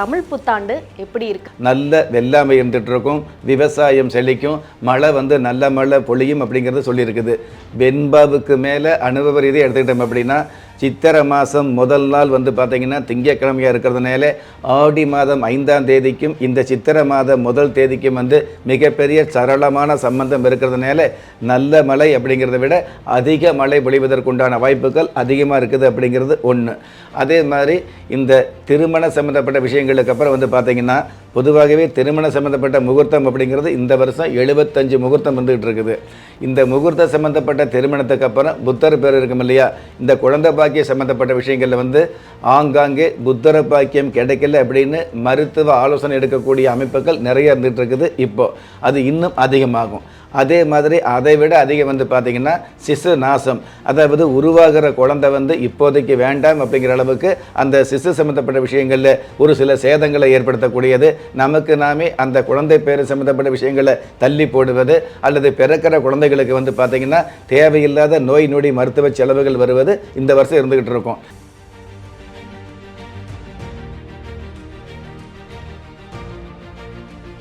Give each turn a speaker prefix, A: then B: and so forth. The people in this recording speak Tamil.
A: தமிழ் புத்தாண்டு எப்படி இருக்கு?
B: நல்ல வெள்ளாமை இருந்துட்டு இருக்கும், விவசாயம் செழிக்கும், மழை நல்ல மழை பொழியும் அப்படிங்கிறது சொல்லியிருக்குது. வெண்பாவுக்கு மேலே அனுபவ ரீதியாக எடுத்துக்கிட்டோம் அப்படின்னா சித்திரை மாதம் முதல் நாள் பார்த்திங்கன்னா திங்கக்கிழமையாக இருக்கிறதுனால ஆடி மாதம் 5ஆம் தேதிக்கும் இந்த சித்திரை மாதம் முதல் தேதிக்கும் மிகப்பெரிய சரளமான சம்பந்தம் இருக்கிறதுனால நல்ல மழை அப்படிங்கிறத விட அதிக மழை பொழிவதற்குண்டான வாய்ப்புகள் அதிகமாக இருக்குது அப்படிங்கிறது ஒன்று. அதே மாதிரி இந்த திருமண சம்மந்தப்பட்ட விஷயங்களுக்கு அப்புறம் பார்த்திங்கன்னா பொதுவாகவே திருமண சம்மந்தப்பட்ட முகூர்த்தம் அப்படிங்கிறது இந்த வருஷம் 75 முகூர்த்தம் வந்துகிட்டு இருக்குது. இந்த முகூர்த்த சம்மந்தப்பட்ட திருமணத்துக்கு அப்புறம் புத்தர் பேர் இருக்கும் இல்லையா, இந்த குழந்தை பாக்கிய சம்மந்தப்பட்ட விஷயங்களில் ஆங்காங்கே புத்தர பாக்கியம் கிடைக்கல அப்படின்னு மருத்துவ ஆலோசனை எடுக்கக்கூடிய அமைப்புகள் நிறைய இருந்துகிட்டு இருக்குது. இப்போது அது இன்னும் அதிகமாகும். அதே மாதிரி அதை விட அதிகம் பார்த்திங்கன்னா சிசு நாசம், அதாவது உருவாகிற குழந்தை இப்போதைக்கு வேண்டாம் அப்படிங்கிற அளவுக்கு அந்த சிசு சம்மந்தப்பட்ட விஷயங்களில் ஒரு சில சேதங்களை ஏற்படுத்தக்கூடியது. நமக்கு நாமே அந்த குழந்தை பேர் சம்மந்தப்பட்ட விஷயங்களை தள்ளி போடுவது அல்லது பிறக்கிற குழந்தைகளுக்கு பார்த்திங்கன்னா தேவையில்லாத நோய் நொடி மருத்துவ செலவுகள் வருவது இந்த வருஷம் இருந்துகிட்டு இருக்கும்.